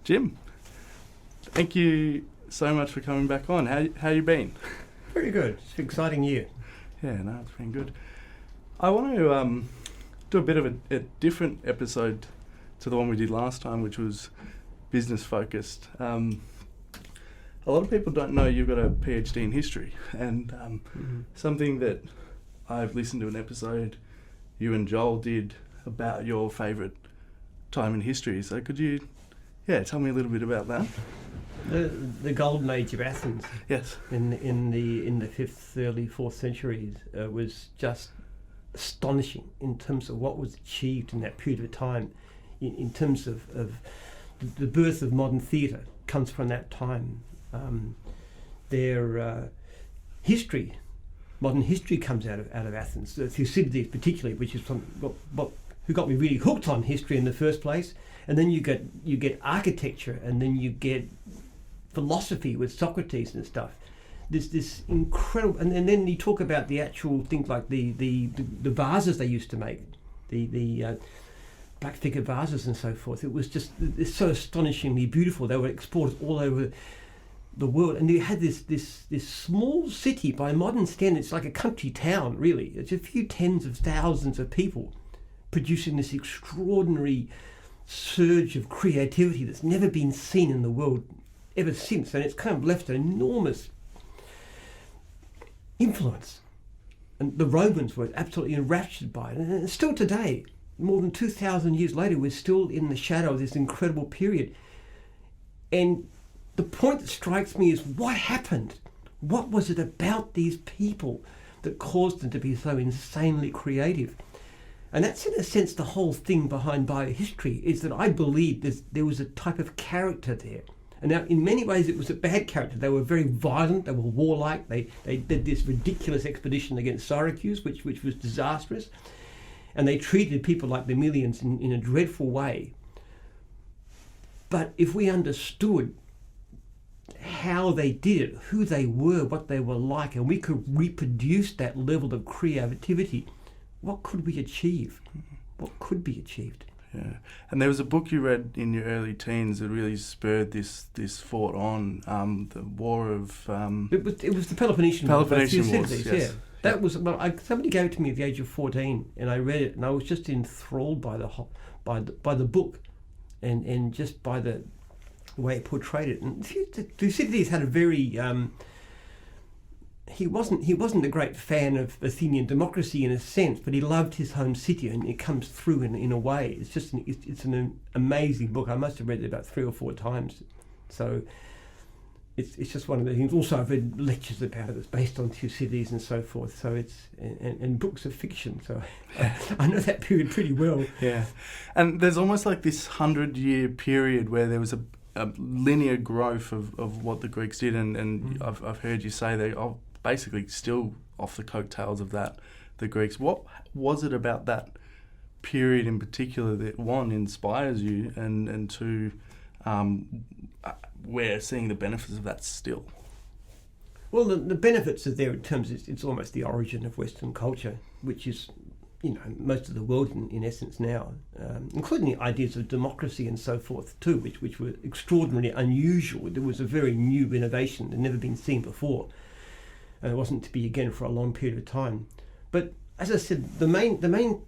Jim, thank you so much for coming back on. How you been? Very good. It's an exciting year. Yeah, no, it's been good. I want to do a bit of a different episode to the one we did last time, which was business focused. A lot of people don't know you've got a PhD in history, and something that I've listened to an episode you and Joel did about your favourite time in history. So could you, tell me a little bit about that? The golden age of Athens. Yes. In the 5th, early 4th centuries was just astonishing in terms of what was achieved in that period of time. In terms of the birth of modern theatre comes from that time. Their history, modern history, comes out of Athens. Thucydides, particularly, which is who got me really hooked on history in the first place. And then you get architecture, and then you get philosophy with Socrates and stuff. This incredible, and then you talk about the actual things like the vases they used to make, the black figure vases and so forth. It was just so astonishingly beautiful. They were exported all over the world, and you had this small city by modern standards, like a country town really. It's a few tens of thousands of people producing this extraordinary surge of creativity that's never been seen in the world ever since, and it's kind of left an enormous influence. And the Romans were absolutely enraptured by it, and still today, more than 2,000 years later, we're still in the shadow of this incredible period. And the point that strikes me is what happened? What was it about these people that caused them to be so insanely creative? And that's, in a sense, the whole thing behind biohistory, is that I believe there was a type of character there. And now, in many ways, it was a bad character. They were very violent, they were warlike, they did this ridiculous expedition against Syracuse, which was disastrous. And they treated people like the Melians in a dreadful way. But if we understood how they did it, who they were, what they were like, and we could reproduce that level of creativity, what could we achieve? What could be achieved? Yeah, and there was a book you read in your early teens that really spurred this thought on, the War of... It was the Peloponnesian Wars, yes. Yeah. That was, somebody gave it to me at the age of 14, and I read it, and I was just enthralled by the book, and just by the way it portrayed it. And Thucydides had a very... He wasn't a great fan of Athenian democracy in a sense, but he loved his home city, and it comes through in a way. It's just it's an amazing book. I must have read it about 3 or 4 times. So it's just one of the things. Also, I've read lectures about it that's based on Thucydides and so forth. So it's and books of fiction. So I know that period pretty well. Yeah, and there's almost like this 100-year period where there was a linear growth of what the Greeks did, and I've heard you say they are basically still off the coattails of that, the Greeks. What was it about that period in particular that, one, inspires you, and two, we're seeing the benefits of that still? Well, the benefits are there in terms of it's almost the origin of Western culture, which is, most of the world in essence now, including the ideas of democracy and so forth too, which were extraordinarily unusual. There was a very new innovation that had never been seen before, and it wasn't to be again for a long period of time. But as I said, the main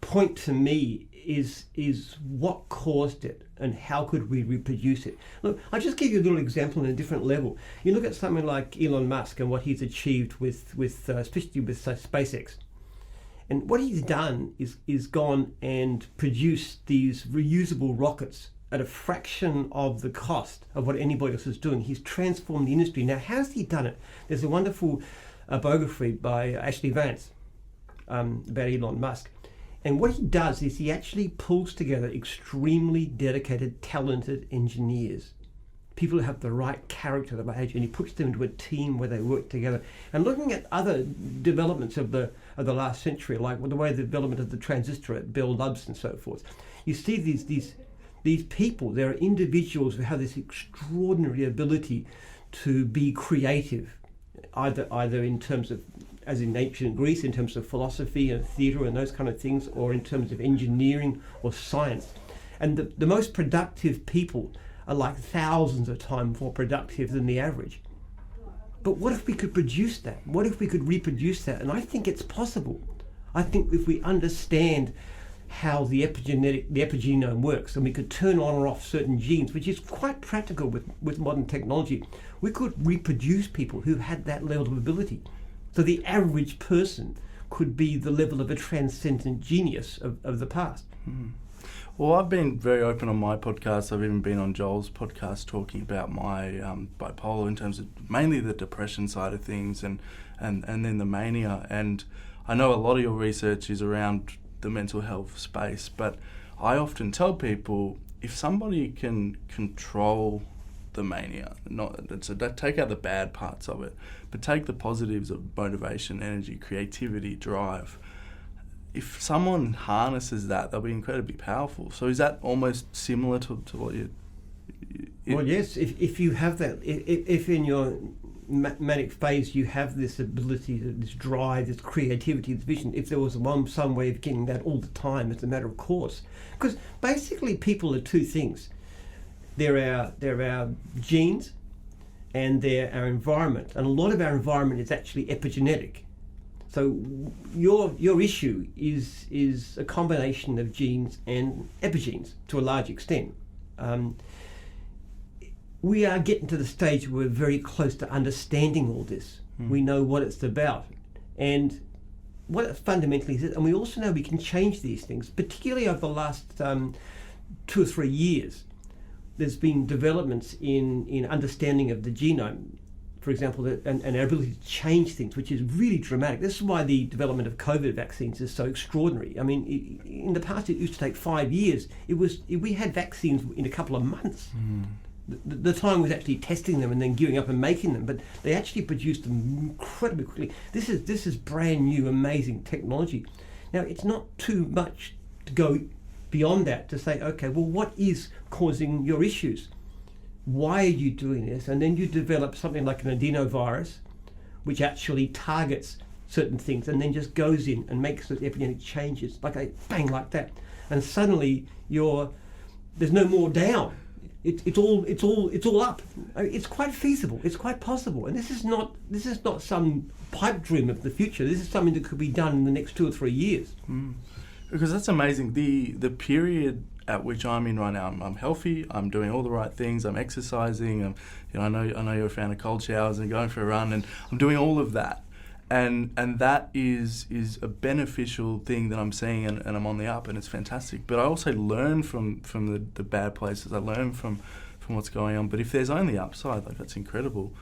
point to me is what caused it and how could we reproduce it. Look, I'll just give you a little example on a different level. You look at something like Elon Musk and what he's achieved with especially with SpaceX. And what he's done is gone and produced these reusable rockets at a fraction of the cost of what anybody else is doing. He's transformed the industry. Now, how's he done it? There's a wonderful biography by Ashley Vance about Elon Musk. And what he does is he actually pulls together extremely dedicated, talented engineers, people who have the right character, the right age, and he puts them into a team where they work together. And looking at other developments of the last century, like the way the development of the transistor at Bell Labs and so forth, you see these people. There are individuals who have this extraordinary ability to be creative, either in terms of, as in ancient Greece, in terms of philosophy and theatre and those kind of things, or in terms of engineering or science. And the most productive people are like thousands of times more productive than the average. But what if we could produce that? What if we could reproduce that? And I think it's possible. I think if we understand how the epigenome works, and we could turn on or off certain genes, which is quite practical with modern technology, we could reproduce people who had that level of ability. So the average person could be the level of a transcendent genius of the past. Mm. Well, I've been very open on my podcast. I've even been on Joel's podcast talking about my bipolar in terms of mainly the depression side of things and then the mania. And I know a lot of your research is around the mental health space, but I often tell people if somebody can control the mania, take out the bad parts of it, but take the positives of motivation, energy, creativity, drive. If someone harnesses that, they'll be incredibly powerful. So is that almost similar to what you... Well, yes, if you have that, if in your manic phase you have this ability, this drive, this creativity, this vision, if there was some way of getting that all the time as a matter of course. Because basically people are two things. They're our genes and they're our environment. And a lot of our environment is actually epigenetic. So your issue is a combination of genes and epigenes to a large extent. We are getting to the stage where we're very close to understanding all this. We know what it's about and what it fundamentally is. And we also know we can change these things, particularly over the last 2 or 3 years. There's been developments in understanding of the genome, for example, and our ability to change things, which is really dramatic. This is why the development of COVID vaccines is so extraordinary. I mean, in the past, it used to take 5 years. We had vaccines in a couple of months. The time was actually testing them and then gearing up and making them, but they actually produced them incredibly quickly. This is brand new, amazing technology. Now, it's not too much to go beyond that to say, okay, well, what is causing your issues? Why are you doing this? And then you develop something like an adenovirus, which actually targets certain things and then just goes in and makes those epigenetic changes, like a bang, like that. And suddenly there's no more down. It's all up. It's quite feasible. It's quite possible. And this is not some pipe dream of the future. This is something that could be done in the next 2 or 3 years. Because that's amazing. The period at which I'm in right now, I'm healthy. I'm doing all the right things. I'm exercising. I know you're a fan of cold showers and going for a run, and I'm doing all of that. And that is a beneficial thing that I'm seeing, and I'm on the up, and it's fantastic. But I also learn from the bad places. I learn from what's going on. But if there's only upside, like, that's incredible.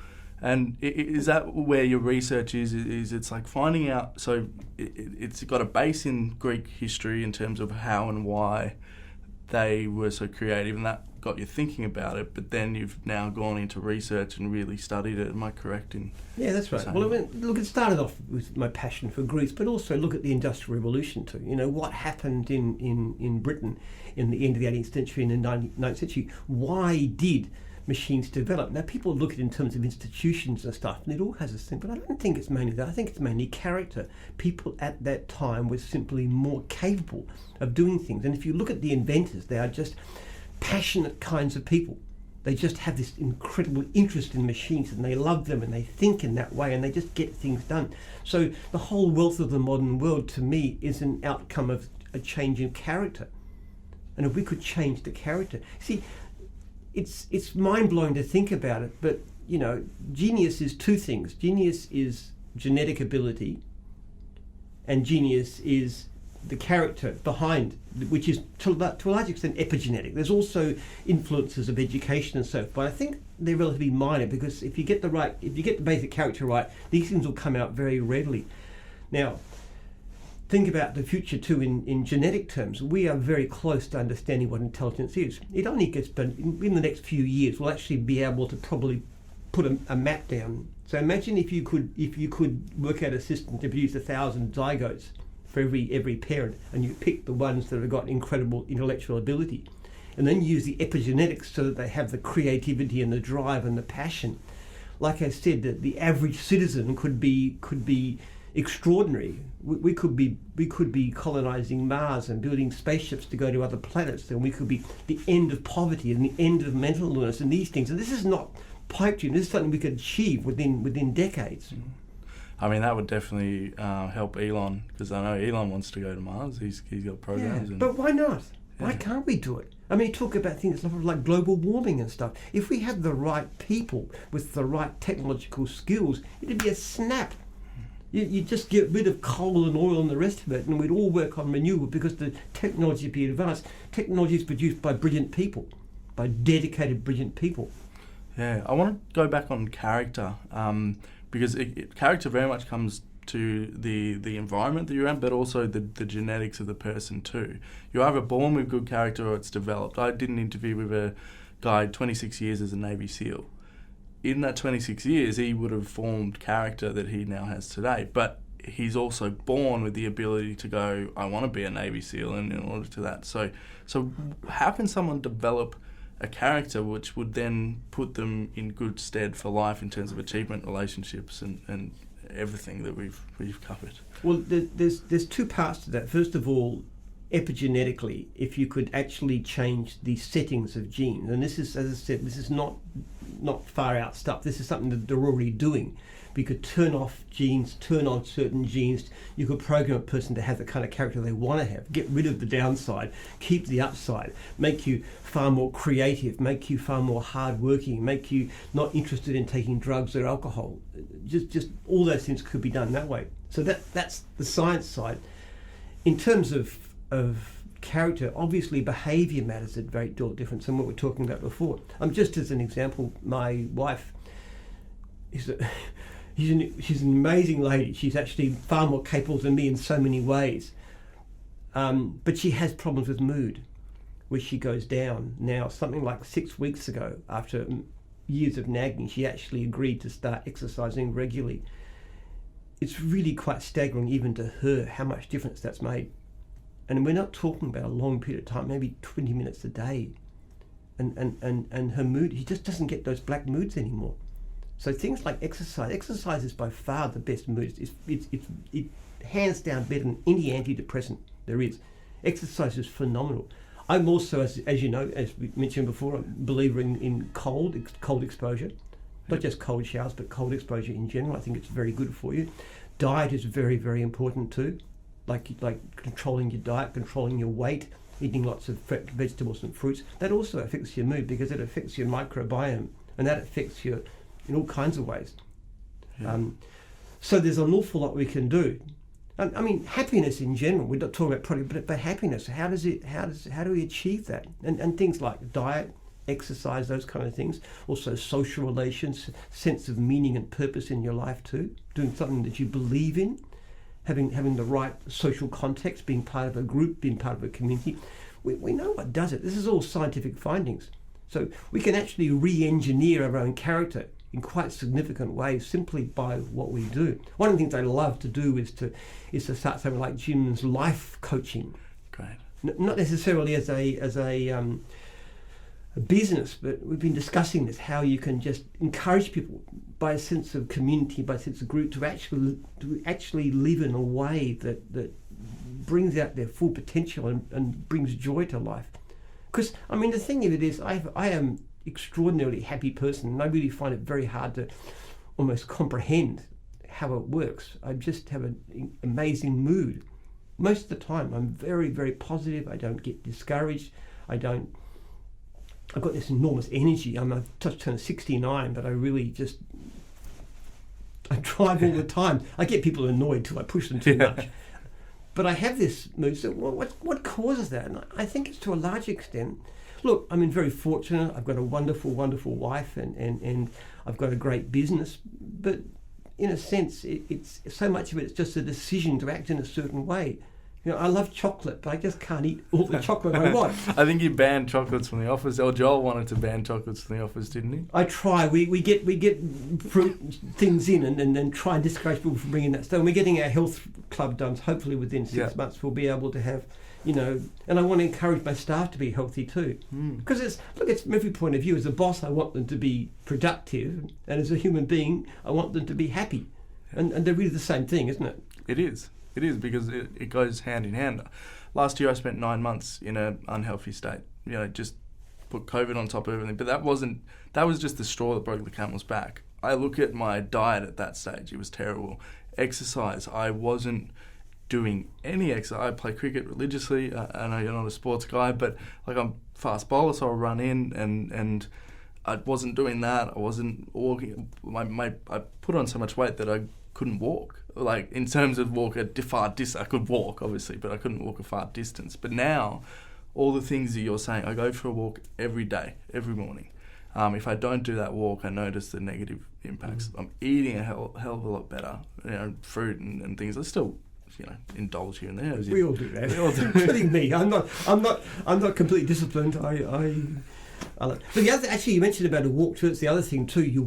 And is that where your research is? It's like finding out. So it's got a base in Greek history in terms of how and why they were so creative, and that got you thinking about it. But then you've now gone into research and really studied it. Am I correct in? Yeah, that's right. Well, look, it started off with my passion for Greece, but also look at the Industrial Revolution too. You know, what happened in Britain in the end of the 18th century and the 19th century. Why did machines develop? Now, people look at it in terms of institutions and stuff, and it all has a thing, but I don't think it's mainly that. I think it's mainly character. People at that time were simply more capable of doing things. And if you look at the inventors, they are just passionate kinds of people. They just have this incredible interest in machines, and they love them, and they think in that way, and they just get things done. So the whole wealth of the modern world, to me, is an outcome of a change in character. And if we could change the character... See, it's mind-blowing to think about it, but, you know, genius is two things. Genius is genetic ability, and genius is the character behind, which is to a large extent epigenetic. There's also influences of education and so forth, but I think they're relatively minor, because if you get the basic character right, these things will come out very readily. Now, think about the future too in genetic terms. We are very close to understanding what intelligence is. It only gets, but in the next few years, we'll actually be able to probably put a map down. So imagine if you could work out a system to produce 1,000 zygotes for every parent, and you pick the ones that have got incredible intellectual ability, and then use the epigenetics so that they have the creativity and the drive and the passion. Like I said, that the average citizen could be extraordinary. We could be colonizing Mars and building spaceships to go to other planets, and we could be the end of poverty and the end of mental illness and these things. And this is not pipe dream. This is something we could achieve within decades. I mean, that would definitely help Elon, because I know Elon wants to go to Mars. He's got programs. Yeah, but why not? Why can't we do it? I mean, talk about things like global warming and stuff. If we had the right people with the right technological skills, it'd be a snap. You just get rid of coal and oil and the rest of it, and we'd all work on renewable, because the technology would be advanced. Technology is produced by brilliant people, by dedicated, brilliant people. Yeah, I want to go back on character, because character very much comes to the environment that you're in, but also the genetics of the person too. You're either born with good character or it's developed. I did an interview with a guy 26 years as a Navy SEAL. In that 26 years, he would have formed character that he now has today, but he's also born with the ability to go, I want to be a Navy SEAL, and in order to that. So how can someone develop a character which would then put them in good stead for life in terms of achievement, relationships, and everything that we've covered? Well, there's two parts to that. First of all, epigenetically, if you could actually change the settings of genes, and this is, as I said, this is not far out stuff. This is something that they're already doing. We could turn off genes, turn on certain genes. You could program a person to have the kind of character they want to have, get rid of the downside, keep the upside, make you far more creative, make you far more hardworking, make you not interested in taking drugs or alcohol. Just all those things could be done that way. So that's the science side. In terms of character, obviously behaviour matters a great deal different than what we were talking about before. Just as an example, my wife is she's an amazing lady. She's actually far more capable than me in so many ways. But she has problems with mood, where she goes down. Now, something like 6 weeks ago, after years of nagging, she actually agreed to start exercising regularly. It's really quite staggering, even to her, how much difference that's made. And we're not talking about a long period of time, maybe 20 minutes a day. And her mood, he just doesn't get those black moods anymore. So things like exercise is by far the best mood. It hands down better than any antidepressant there is. Exercise is phenomenal. I'm also, as you know, as we mentioned before, a believer in cold exposure. Not just cold showers, but cold exposure in general. I think it's very good for you. Diet is very, very important too. Like controlling your diet, controlling your weight, eating lots of vegetables and fruits. That also affects your mood, because it affects your microbiome, and that affects you in all kinds of ways. Yeah. So there's an awful lot we can do. I mean, happiness in general. We're not talking about product, but happiness. How do we achieve that? And things like diet, exercise, those kind of things. Also social relations, sense of meaning and purpose in your life too. Doing something that you believe in. Having the right social context, being part of a group, being part of a community. We know what does it. This is all scientific findings. So we can actually re-engineer our own character in quite significant ways simply by what we do. One of the things I love to do is to start something like Jim's life coaching. Great. Not necessarily as a business, but we've been discussing this, how you can just encourage people by a sense of community, by a sense of group, to actually live in a way that brings out their full potential and brings joy to life. Because, I mean, the thing of it is, I am extraordinarily happy person, and I really find it very hard to almost comprehend how it works. I just have an amazing mood. Most of the time, I'm very, very positive. I don't get discouraged. I've got this enormous energy. I've just turned 69, but I really I drive all the time. I get people annoyed till I push them too much. But I have this mood. So what causes that? And I think it's to a large extent. Look, I'm very fortunate. I've got a wonderful, wonderful wife, and I've got a great business. But in a sense, it's so much of it's just a decision to act in a certain way. You know, I love chocolate, but I just can't eat all the chocolate I want. I think you banned chocolates from the office. Or Joel wanted to ban chocolates from the office, didn't he? I try. We get fruit things in and try and discourage people from bringing that stuff. And we're getting our health club done. Hopefully within 6 months we'll be able to have, and I want to encourage my staff to be healthy too. Because it's from every point of view. As a boss, I want them to be productive, and as a human being, I want them to be happy. And they're really the same thing, isn't it? It is because it goes hand in hand. Last year I spent 9 months in an unhealthy state, just put COVID on top of everything, but that was just the straw that broke the camel's back. I look at my diet at that stage, it was terrible. Exercise, I wasn't doing any exercise. I play cricket religiously. I know you're not a sports guy, but I'm fast bowler, so I'll run in, and I wasn't doing that. I wasn't walking. I put on so much weight that I couldn't walk. Like, in terms of walk a far distance, I could walk, obviously, but I couldn't walk a far distance. But now, all the things that you're saying, I go for a walk every day, every morning. If I don't do that walk, I notice the negative impacts. I'm eating a hell of a lot better, fruit and things. I still, indulge here and there. We all do that. We all do. Including me. I'm not completely disciplined. But the other, actually, you mentioned about a walk too. It's the other thing too.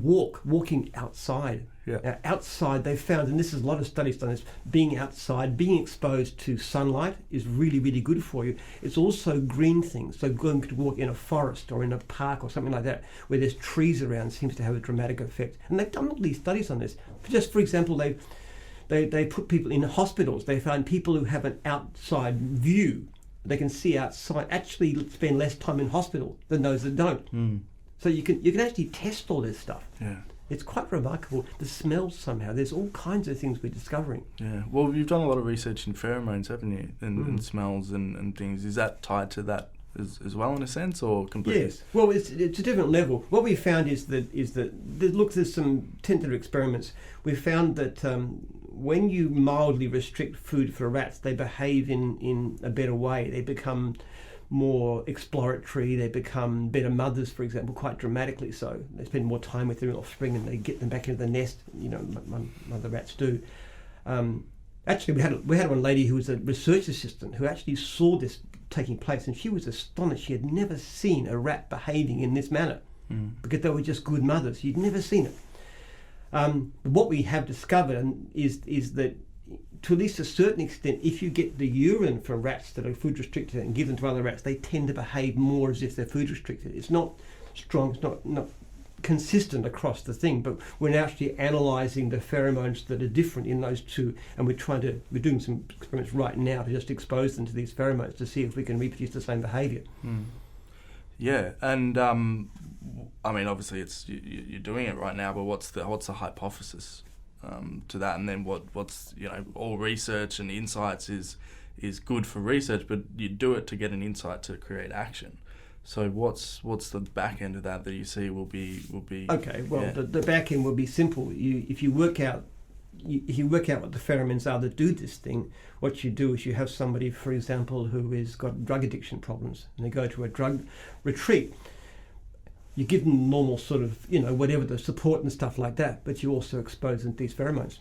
Walking outside. Yeah. Now, outside, they've found, and this is a lot of studies done this, being outside, being exposed to sunlight is really, really good for you. It's also green things. So going to walk in a forest or in a park or something like that, where there's trees around, seems to have a dramatic effect. And they've done all these studies on this. Just for example, they put people in hospitals. They found people who have an outside view, they can see outside, actually spend less time in hospital than those that don't. Mm. So you can actually test all this stuff. Yeah. It's quite remarkable. The smells somehow. There's all kinds of things we're discovering. Yeah. Well, you've done a lot of research in pheromones, haven't you? And smells and things. Is that tied to that as well, in a sense, or completely? Yes. Well, it's a different level. What we found is that there's some tentative experiments. We found that when you mildly restrict food for rats, they behave in a better way. They become more exploratory, they become better mothers, for example, quite dramatically so. They spend more time with their offspring and they get them back into the nest, mother rats do. Actually, we had one lady who was a research assistant who actually saw this taking place, and she was astonished. She had never seen a rat behaving in this manner because they were just good mothers. She'd never seen it. What we have discovered is that, to at least a certain extent, if you get the urine from rats that are food restricted and give them to other rats, they tend to behave more as if they're food restricted. It's not strong, it's not consistent across the thing, but we're now actually analysing the pheromones that are different in those two, and we're doing some experiments right now to just expose them to these pheromones to see if we can reproduce the same behaviour. Yeah, and obviously it's you're doing it right now, but what's the hypothesis to that? And then what's all research and insights is good for research, but you do it to get an insight to create action. So what's the back end of that you see will be okay? Well, the back end will be simple. If you work out what the pheromones are that do this thing, what you do is you have somebody, for example, who has got drug addiction problems, and they go to a drug retreat. You give them normal sort of, whatever the support and stuff like that, but you also expose them to these pheromones.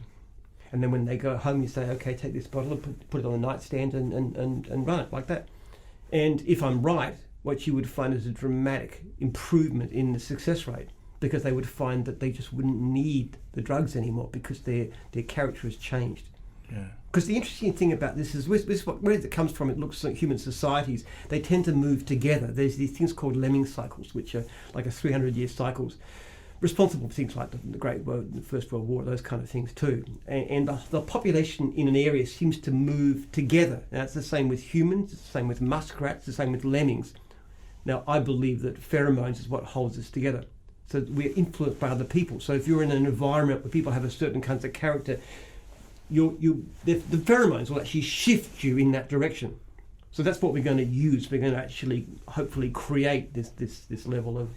And then when they go home, you say, okay, take this bottle and put it on the nightstand and run it like that. And if I'm right, what you would find is a dramatic improvement in the success rate, because they would find that they just wouldn't need the drugs anymore because their character has changed. Yeah. Because the interesting thing about this is where it comes from. It looks like human societies, they tend to move together. There's these things called lemming cycles, which are like a 300-year cycles, responsible for things like the Great War, the First World War, those kind of things too. And the population in an area seems to move together. Now, it's the same with humans, it's the same with muskrats, it's the same with lemmings. Now, I believe that pheromones is what holds us together. So we're influenced by other people. So if you're in an environment where people have a certain kinds of character, the pheromones will actually shift you in that direction. So that's what we're going to use. We're going to actually hopefully create this level of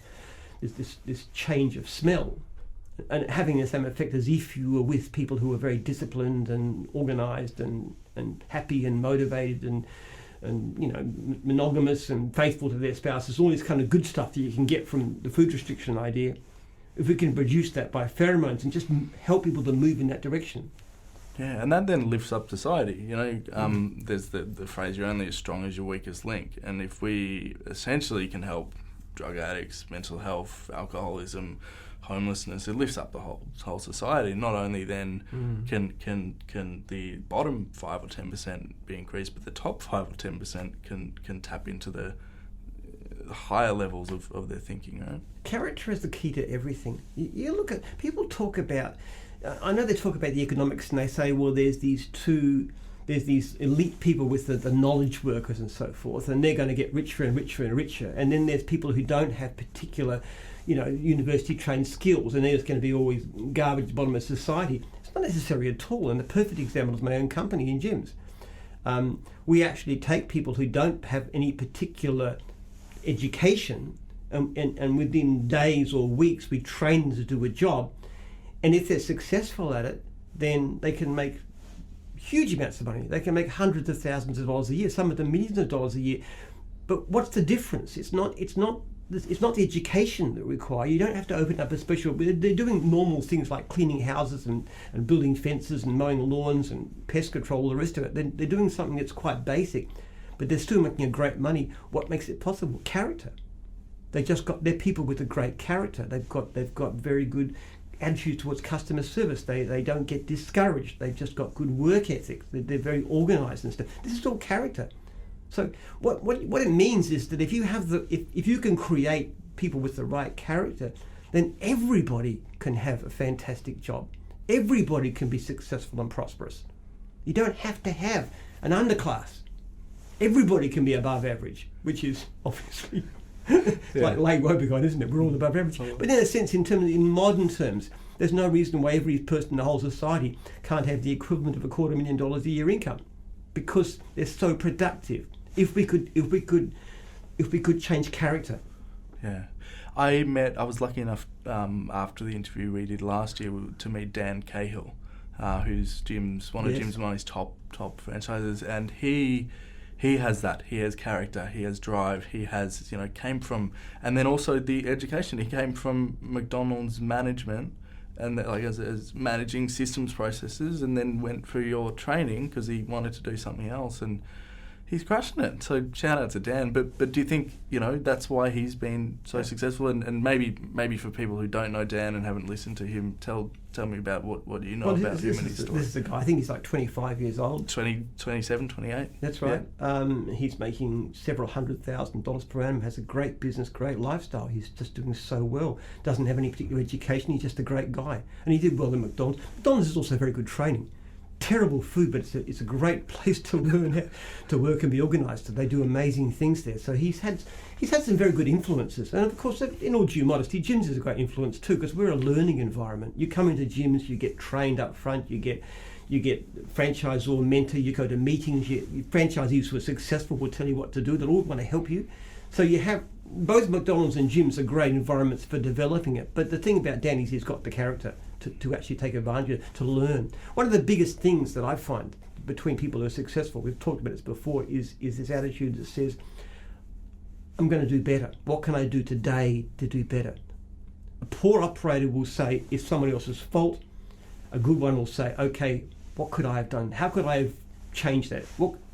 this change of smell, and having the same effect as if you were with people who are very disciplined and organised and happy and motivated and monogamous and faithful to their spouses. All this kind of good stuff that you can get from the food restriction idea. If we can produce that by pheromones and just help people to move in that direction. Yeah, and that then lifts up society. There's the phrase, you're only as strong as your weakest link. And if we essentially can help drug addicts, mental health, alcoholism, homelessness, it lifts up the whole society. Not only then can the bottom 5 or 10% be increased, but the top 5 or 10% can tap into higher levels of their thinking, right? Character is the key to everything. You look at, people talk about, I know they talk about the economics and they say, well, there's these elite people with the knowledge workers and so forth, and they're going to get richer and richer and richer. And then there's people who don't have particular, university trained skills, and they're just going to be always garbage at the bottom of society. It's not necessary at all. And the perfect example is my own company in gyms. We actually take people who don't have any particular education, and within days or weeks we train them to do a job. And if they're successful at it, then they can make huge amounts of money. They can make hundreds of thousands of dollars a year, some of them millions of dollars a year. But what's the difference? It's not the education that we require. You don't have to open up a special. They're doing normal things like cleaning houses and building fences and mowing lawns and pest control, all the rest of it. They're doing something that's quite basic, but they're still making a great money. What makes it possible? Character. They're people with a great character. They've got very good attitude towards customer service. They don't get discouraged. They've just got good work ethics. They're very organised and stuff. This is all character. So what it means is that if you can create people with the right character, then everybody can have a fantastic job. Everybody can be successful and prosperous. You don't have to have an underclass. Everybody can be above average, which is obviously like Lay Wobegon, isn't it? We're all above average. But in a sense, in modern terms, there's no reason why every person in the whole society can't have the equivalent of $250,000 a year income, because they're so productive. If we could change character. Yeah. I was lucky enough after the interview we did last year to meet Dan Cahill, who's one of Jim's top franchises, and he has that. He has character. He has drive. He has came from, and then also the education. He came from McDonald's management, and as managing systems processes, and then went for your training because he wanted to do something else, and he's crushing it. So shout out to Dan. But do you think that's why he's been so successful? And maybe for people who don't know Dan and haven't listened to him, tell me about what you know about him and his story. This is the guy. I think he's like 25 years old. 27, 28. That's right. Yeah. He's making several $100,000 per annum. Has a great business, great lifestyle. He's just doing so well. Doesn't have any particular education. He's just a great guy, and he did well at McDonald's. McDonald's is also very good training. Terrible food, but it's a great place to learn how to work and be organised. They do amazing things there. So he's had some very good influences, and of course, in all due modesty, gyms is a great influence too, because we're a learning environment. You come into gyms, you get trained up front, you get franchisor mentor, you go to meetings. Franchisees who are successful will tell you what to do. They'll all want to help you. So you have both McDonald's and gyms are great environments for developing it. But the thing about Dan is he's got the character to actually take advantage of it, to learn. One of the biggest things that I find between people who are successful, we've talked about this before, is this attitude that says, I'm going to do better. What can I do today to do better? A poor operator will say, it's somebody else's fault. A good one will say, okay, what could I have done? How could I have changed that?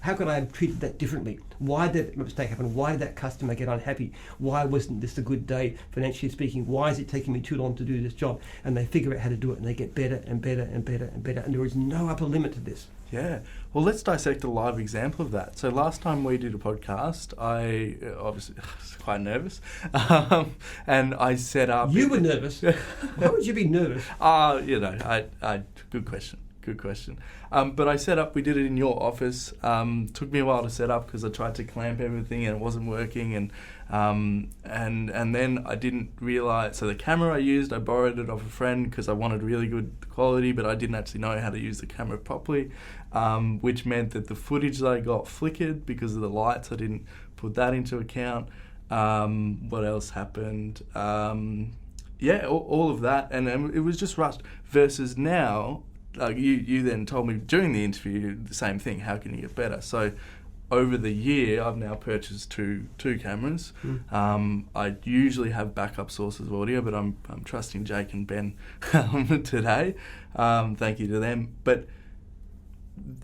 How could I have treated that differently? Why did that mistake happen? Why did that customer get unhappy? Why wasn't this a good day, financially speaking? Why is it taking me too long to do this job? And they figure out how to do it, and they get better and better and better and better. And there is no upper limit to this. Yeah. Well, let's dissect a live example of that. So last time we did a podcast, I obviously was quite nervous, and I set up... You were nervous? Why would you be nervous? Good question. But I set up, we did it in your office. Took me a while to set up because I tried to clamp everything and it wasn't working. And then I didn't realise, so the camera I used, I borrowed it off a friend because I wanted really good quality, but I didn't actually know how to use the camera properly, which meant that the footage that I got flickered because of the lights. I didn't put that into account. What else happened? All of that. And it was just rushed. Versus now... you then told me during the interview the same thing. How can you get better? So over the year, I've now purchased two cameras. I usually have backup sources of audio, but I'm trusting Jake and Ben today. Thank you to them. But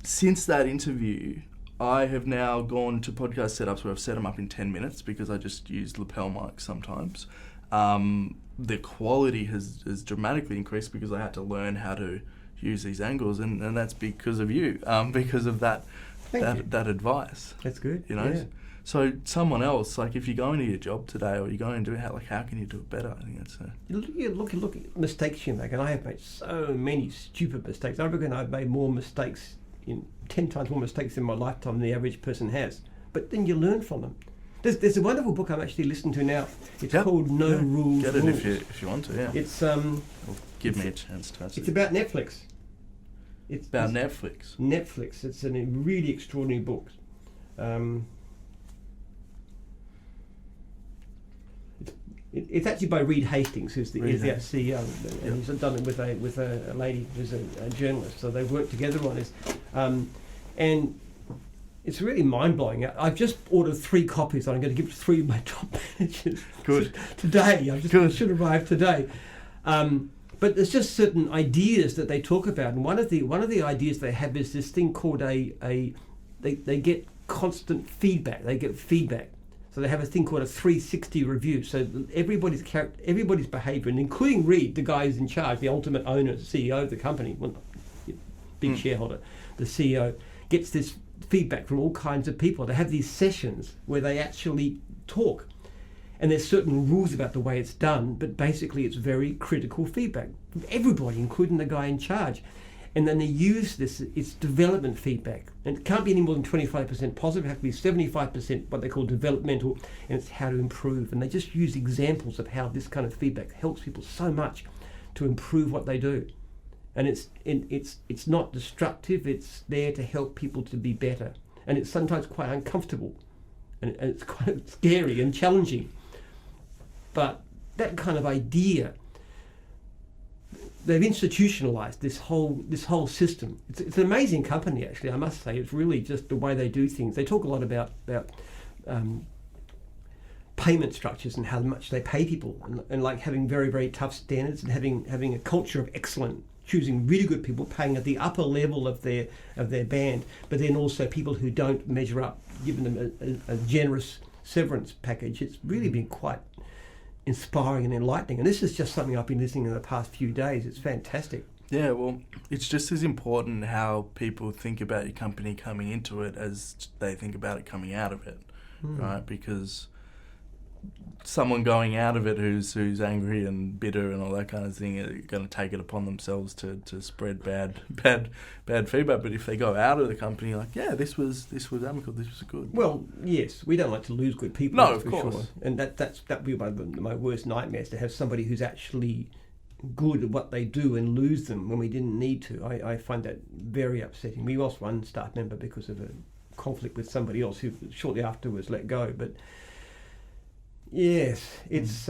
since that interview, I have now gone to podcast setups where I've set them up in 10 minutes because I just use lapel mics sometimes. The quality has dramatically increased because I had to learn how to use these angles, and that's because of you, because of that advice. That's good. Yeah. So someone else, like if you go into your job today or you go into how can you do it better? I think that's Look at mistakes you make, and I have made so many stupid mistakes. I reckon I've made more mistakes, 10 times more mistakes in my lifetime than the average person has. But then you learn from them. There's a wonderful book I'm actually listening to now. It's called No Rules. Get it Rules. if you want to. Yeah. It's give me a chance to. It's about Netflix. It's about Netflix. Netflix. It's a really extraordinary book. It's actually by Reed Hastings, who's the CEO, and he's done it with a lady who's a journalist. So they've worked together on this, and it's really mind-blowing. I've just ordered 3 copies. I'm going to give 3 of my top managers today. Should arrive today. But there's just certain ideas that they talk about, and one of the ideas they have is this thing called they get constant feedback. They get feedback. So they have a thing called a 360 review. So everybody's behaviour, and including Reed, the guy who's in charge, the ultimate owner, CEO of the company, big shareholder, the CEO, gets this feedback from all kinds of people. They have these sessions where they actually talk. And there's certain rules about the way it's done, but basically it's very critical feedback from everybody, including the guy in charge. And then they use this, it's development feedback. And it can't be any more than 25% positive, it has to be 75% what they call developmental, and it's how to improve. And they just use examples of how this kind of feedback helps people so much to improve what they do. And it's not destructive, it's there to help people to be better. And it's sometimes quite uncomfortable, and it's quite scary and challenging. But that kind of idea, they've institutionalized this whole system. It's an amazing company, actually, I must say. It's really just the way they do things. They talk a lot about payment structures and how much they pay people, and like having very, very tough standards, and having a culture of excellence, choosing really good people, paying at the upper level of their band, but then also people who don't measure up, giving them a generous severance package. It's really been quite inspiring and enlightening, and this is just something I've been listening in the past few days. It's fantastic. Yeah, well, it's just as important how people think about your company coming into it as they think about it coming out of it, right? Because someone going out of it who's angry and bitter and all that kind of thing are going to take it upon themselves to spread bad feedback. But if they go out of the company like, yeah, this was amicable, this was good. Well, yes, we don't like to lose good people. No, of course. Sure. And that would be one of my worst nightmares, to have somebody who's actually good at what they do and lose them when we didn't need to. I find that very upsetting. We lost one staff member because of a conflict with somebody else who shortly afterwards let go. But yes, it's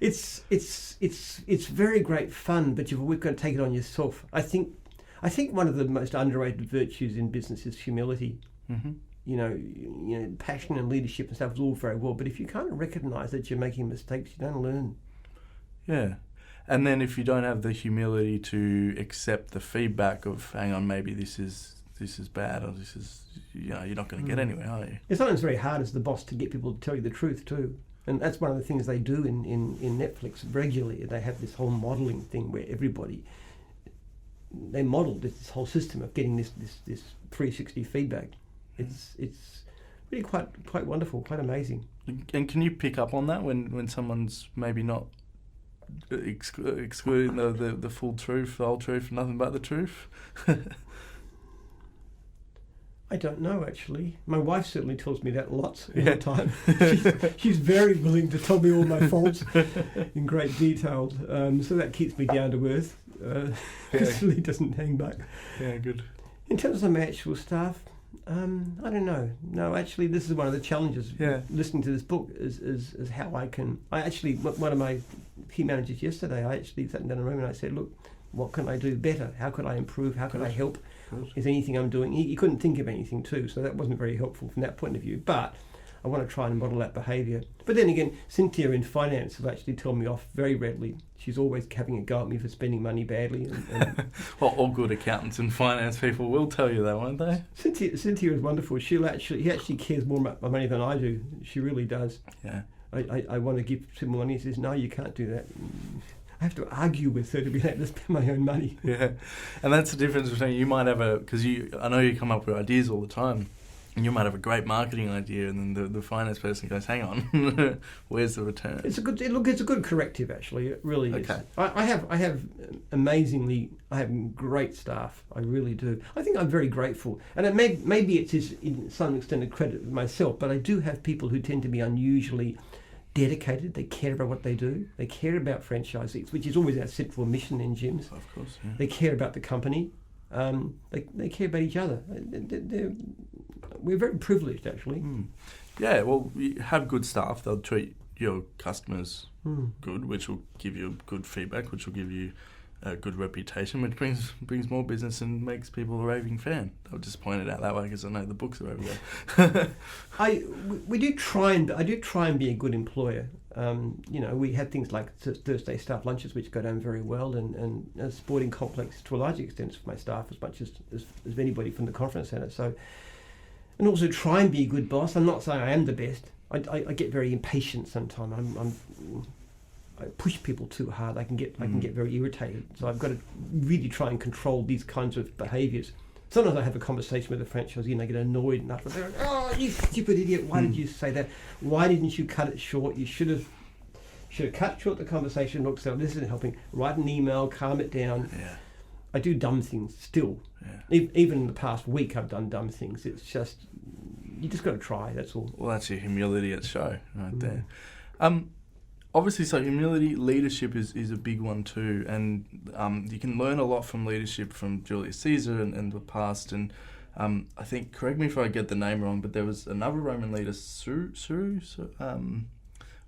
it's very great fun, but we've got to take it on yourself. I think one of the most underrated virtues in business is humility. Mm-hmm. You know, passion and leadership and stuff is all very well, but if you can't recognise that you're making mistakes, you don't learn. Yeah. And then if you don't have the humility to accept the feedback of, hang on, maybe this is bad, or this is, you're not going to get anywhere, are you? It's sometimes very hard as the boss to get people to tell you the truth too. And that's one of the things they do in Netflix regularly. They have this whole modelling thing where they model this whole system of getting this 360 feedback. It's really quite wonderful, quite amazing. And can you pick up on that when someone's maybe not excluding the full truth, the whole truth, nothing but the truth? I don't know, actually. My wife certainly tells me that lots all the time. She's very willing to tell me all my faults in great detail, so that keeps me down to earth. It really doesn't hang back. Yeah, good. In terms of my actual staff, I don't know. No, actually, this is one of the challenges. Yeah. Listening to this book is how I actually, one of my key managers yesterday, I actually sat down in a room and I said, look, what can I do better? How could I improve? How could I help? Is anything I'm doing? He couldn't think of anything too, so that wasn't very helpful from that point of view. But I want to try and model that behaviour. But then again, Cynthia in finance will actually tell me off very readily. She's always having a go at me for spending money badly. And well, all good accountants and finance people will tell you that, won't they? Cynthia is wonderful. He actually cares more about my money than I do. She really does. Yeah. I want to give some money. He says, no, you can't do that. I have to argue with her to be able to spend my own money. Yeah, and that's the difference between, you might have because I know you come up with ideas all the time, You might have a great marketing idea, and then the finance person goes, "Hang on, where's the return?" It's a good corrective, actually. It really is. Okay. I have great staff. I really do. I think I'm very grateful, and maybe it's in some extent a credit to myself. But I do have people who tend to be unusually dedicated. They care about what they do. They care about franchisees, which is always our central mission in gyms. Of course, yeah. They care about the company. They care about each other. We're very privileged, actually. Yeah, well, you have good staff. They'll treat your customers good, which will give you good feedback, which will give you a good reputation, which brings more business and makes people a raving fan. I'll just point it out that way because I know the books are over there. I do try and be a good employer. We have things like Thursday staff lunches, which go down very well, and a sporting complex to a large extent for my staff, as much as anybody from the conference centre. So, and also try and be a good boss. I'm not saying I am the best. I get very impatient sometimes. I push people too hard. I can get very irritated. So I've got to really try and control these kinds of behaviours. Sometimes I have a conversation with a franchisee and they get annoyed and after they're like, "Oh, you stupid idiot! Why did you say that? Why didn't you cut it short? You should have cut short the conversation. Look, so this isn't helping. Write an email, calm it down." Yeah. I do dumb things still. Yeah. Even in the past week, I've done dumb things. It's just you just got to try. That's all. Well, that's your humility at show right there. Obviously, so humility, leadership is a big one too, and you can learn a lot from leadership from Julius Caesar and the past. And I think, correct me if I get the name wrong, but there was another Roman leader,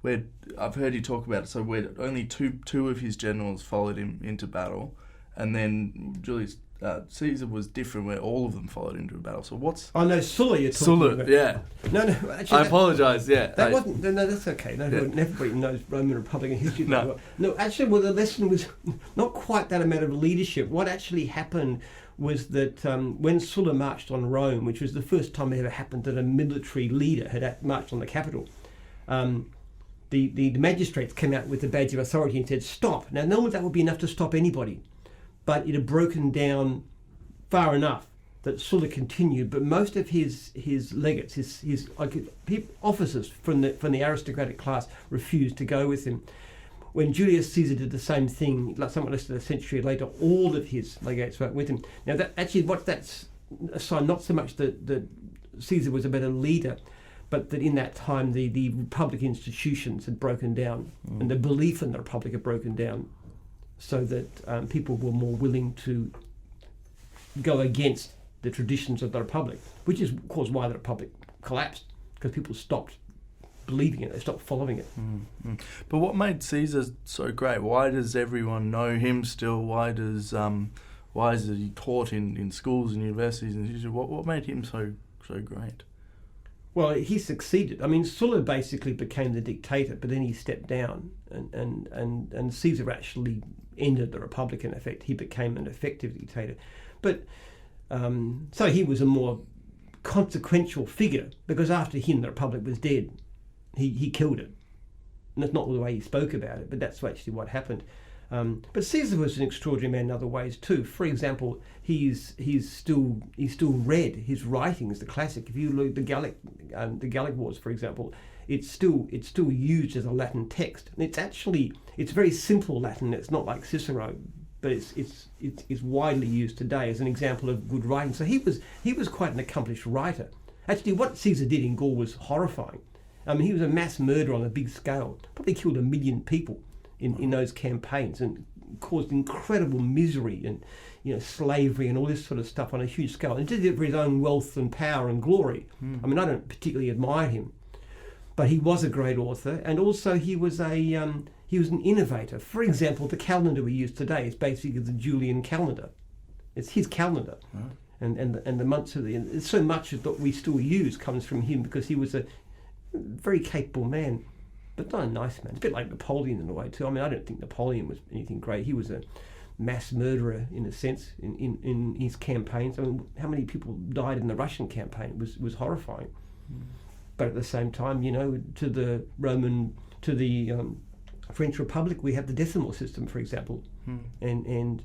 where I've heard you talk about it. So where only two of his generals followed him into battle, and then Julius Caesar was different, where all of them followed into a battle. So what's... Oh, no, Sulla you're talking about. Yeah. No, actually... I apologise, yeah. That wasn't... No, that's okay. No, everybody knows Roman Republican history. No, actually, well, the lesson was not quite that amount of leadership. What actually happened was that when Sulla marched on Rome, which was the first time it ever happened that a military leader had marched on the capital, the magistrates came out with the badge of authority and said, "Stop." Now, normally that would be enough to stop anybody, but it had broken down far enough that Sulla continued. But most of his legates, his officers from the aristocratic class, refused to go with him. When Julius Caesar did the same thing, like somewhat less than a century later, all of his legates went with him. Now, that's a sign not so much that Caesar was a better leader, but that in that time the republic institutions had broken down, and the belief in the republic had broken down, so that people were more willing to go against the traditions of the republic, which is, of course, why the republic collapsed, because people stopped believing it, they stopped following it. But what made Caesar so great? Why does everyone know him still? Why is he taught in schools and universities? And what made him so great? Well, he succeeded. I mean, Sulla basically became the dictator, but then he stepped down, and Caesar actually ended the republic. In effect, he became an effective dictator. But so he was a more consequential figure, because after him the republic was dead. He killed it, and that's not the way he spoke about it, but that's actually what happened. But Caesar was an extraordinary man in other ways too. For example, he's still read. His writings, the classic. If you look at the Gallic Wars, for example, it's still used as a Latin text. And it's very simple Latin. It's not like Cicero, but it's widely used today as an example of good writing. So he was quite an accomplished writer. Actually, what Caesar did in Gaul was horrifying. I mean, he was a mass murderer on a big scale. Probably killed 1 million people in those campaigns, and caused incredible misery and slavery and all this sort of stuff on a huge scale. And did it for his own wealth and power and glory. I mean, I don't particularly admire him, but he was a great author, and also he was an innovator. For example, the calendar we use today is basically the Julian calendar. It's his calendar. Right. And the months of so much of what we still use comes from him, because he was a very capable man, but not a nice man. It's a bit like Napoleon in a way too. I mean, I don't think Napoleon was anything great. He was a mass murderer in a sense in his campaigns. I mean, how many people died in the Russian campaign? It was horrifying. But at the same time, to the French Republic, we have the decimal system, for example, and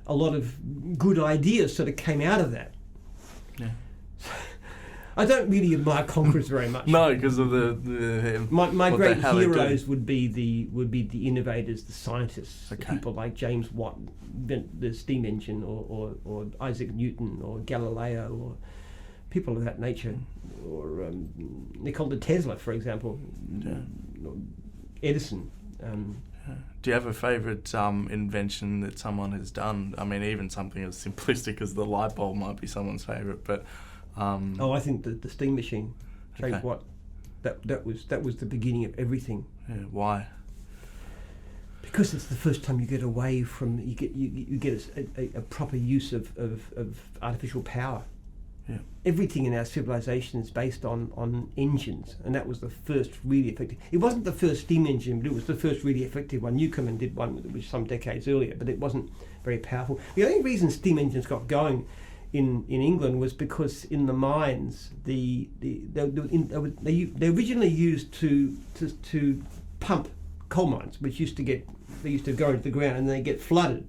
a lot of good ideas sort of came out of that. Yeah. I don't really admire conquerors very much. No, because of the my great how they do. heroes would be the innovators, the scientists, Okay. people like James Watt invent the steam engine, or Isaac Newton, or Galileo, or people of that nature, or Nikola Tesla, for example, or Edison. Do you have a favourite invention that someone has done? I mean, even something as simplistic as the light bulb might be someone's favourite, but... I think the steam machine, James Okay. Watt, that was the beginning of everything. Yeah, why? Because it's the first time you get away from you get a proper use of artificial power. Yeah. Everything in our civilization is based on engines, and that was the first really effective. It wasn't the first steam engine, but it was the first really effective one. Newcomen did one which was some decades earlier, but it wasn't very powerful. The only reason steam engines got going in England was because in the mines they originally used to pump coal mines, which used to go into the ground and they get flooded,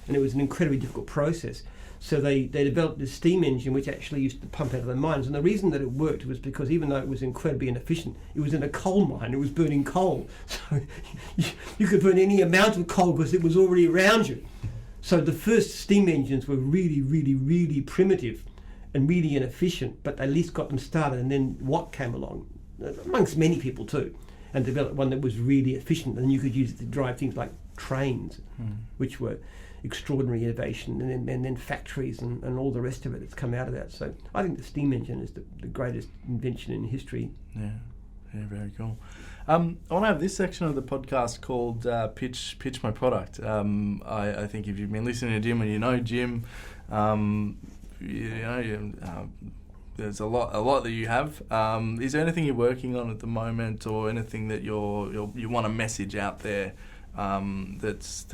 and it was an incredibly difficult process. So they developed this steam engine which actually used to pump out of the mines, and the reason that it worked was because even though it was incredibly inefficient, it was in a coal mine, it was burning coal, so you could burn any amount of coal because it was already around you. So the first steam engines were really, really, really primitive and really inefficient, but they at least got them started. And then Watt came along, amongst many people too, and developed one that was really efficient, and you could use it to drive things like trains, which were extraordinary innovation, and then factories and all the rest of it that's come out of that. So I think the steam engine is the greatest invention in history. Yeah, very cool. I want to have this section of the podcast called Pitch My Product. I think if you've been listening to Jim and you know Jim, there's a lot that you have. Is there anything you're working on at the moment, or anything that you want to message out there that's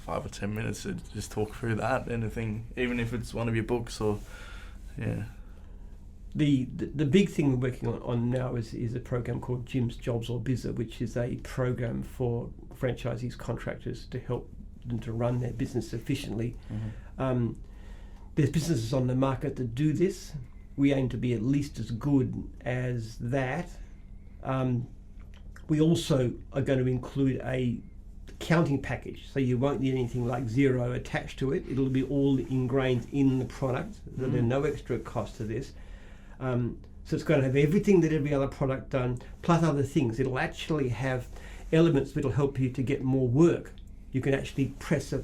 5 or 10 minutes to just talk through that? Anything, even if it's one of your books or The big thing we're working on now is a program called Jim's Jobs or Bizza, which is a program for franchisees, contractors, to help them to run their business efficiently. Mm-hmm. There's businesses on the market that do this. We aim to be at least as good as that. We also are going to include a accounting package, so you won't need anything like Xero attached to it. It'll be all ingrained in the product. Mm-hmm. There's no extra cost to this. So it's going to have everything that every other product done, plus other things. It'll actually have elements that'll help you to get more work. You can actually press a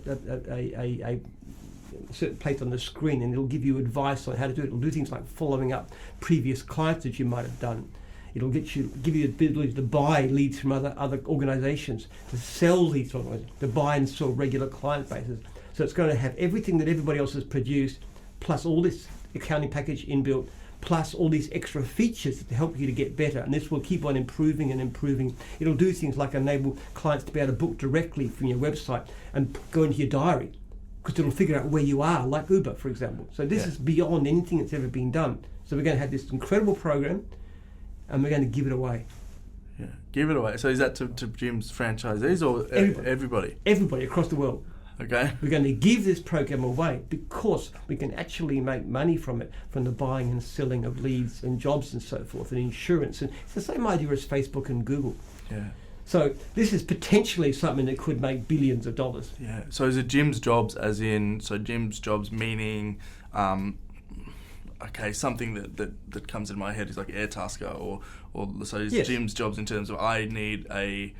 certain place on the screen, and it'll give you advice on how to do it. It'll do things like following up previous clients that you might have done. It'll give you the ability to buy leads from other organisations, to sell leads from organisations, to buy and sell regular client bases. So it's going to have everything that everybody else has produced, plus all this accounting package inbuilt, plus all these extra features to help you to get better. And this will keep on improving and improving. It'll do things like enable clients to be able to book directly from your website and go into your diary, because it'll figure out where you are, like Uber, for example. So this is beyond anything that's ever been done. So we're going to have this incredible program, and we're going to give it away. Yeah, give it away. So is that to Jim's franchisees or everybody? Everybody across the world. Okay. We're going to give this program away because we can actually make money from it, from the buying and selling of leads and jobs and so forth, and insurance. And it's the same idea as Facebook and Google. Yeah. So this is potentially something that could make billions of dollars. Yeah. So is it Jim's Jobs as in, so Jim's Jobs meaning, something that comes in my head is like Airtasker or so is Jim's Jobs in terms of I need my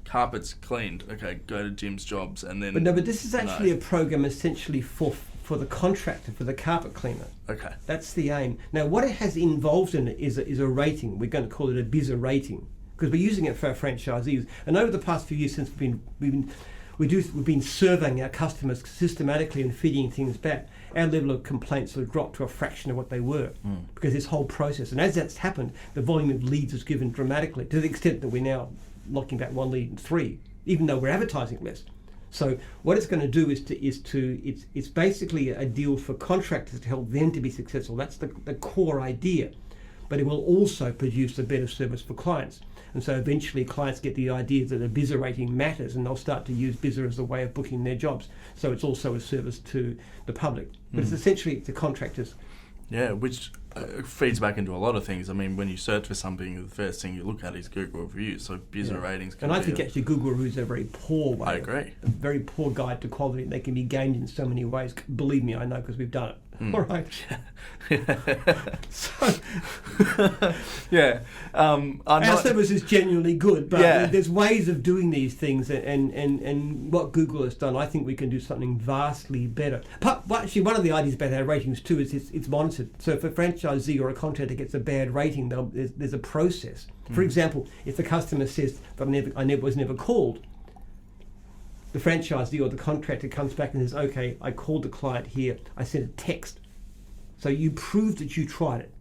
carpets cleaned. Okay, go to Jim's Jobs and then. But this is actually a program essentially for the contractor, for the carpet cleaner. Okay, that's the aim. Now, what it has involved in it is a rating. We're going to call it a Bizza rating because we're using it for our franchisees. And over the past few years, since we've been surveying our customers systematically and feeding things back, our level of complaints have dropped to a fraction of what they were because this whole process. And as that's happened, the volume of leads has given dramatically to the extent that we're now locking back 1 lead in 3, even though we're advertising less. So what it's going to do it's basically a deal for contractors to help them to be successful. That's the core idea. but it will also produce a better service for clients. And so eventually clients get the idea that a BIZA rating matters, and they'll start to use BIZA as a way of booking their jobs. So it's also a service to the public. But it's essentially to contractors. Yeah, which feeds back into a lot of things. I mean, when you search for something, the first thing you look at is Google reviews. So BIZA ratings can And I think actually Google reviews are a very poor way. I agree. A very poor guide to quality. They can be gained in so many ways. Believe me, I know, because we've done it. All right. So, yeah. our service is genuinely good, but Yeah. there's ways of doing these things, and what Google has done, I think we can do something vastly better. But actually, one of the ideas about our ratings too is it's monitored. So if a franchisee or a contractor gets a bad rating, there's a process. For example, if the customer says, I was never called, the franchisee or the contractor comes back and says, okay, I called the client here, I sent a text. So you proved that you tried it,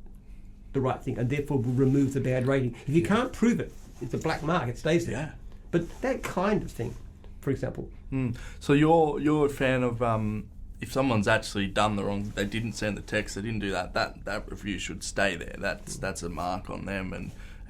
the right thing, and therefore will remove the bad rating. If you can't prove it, it's a black mark, it stays there. Yeah. But that kind of thing, for example. So you're a fan of if someone's actually done the wrong, they didn't send the text, they didn't do that review should stay there. That's a mark on them,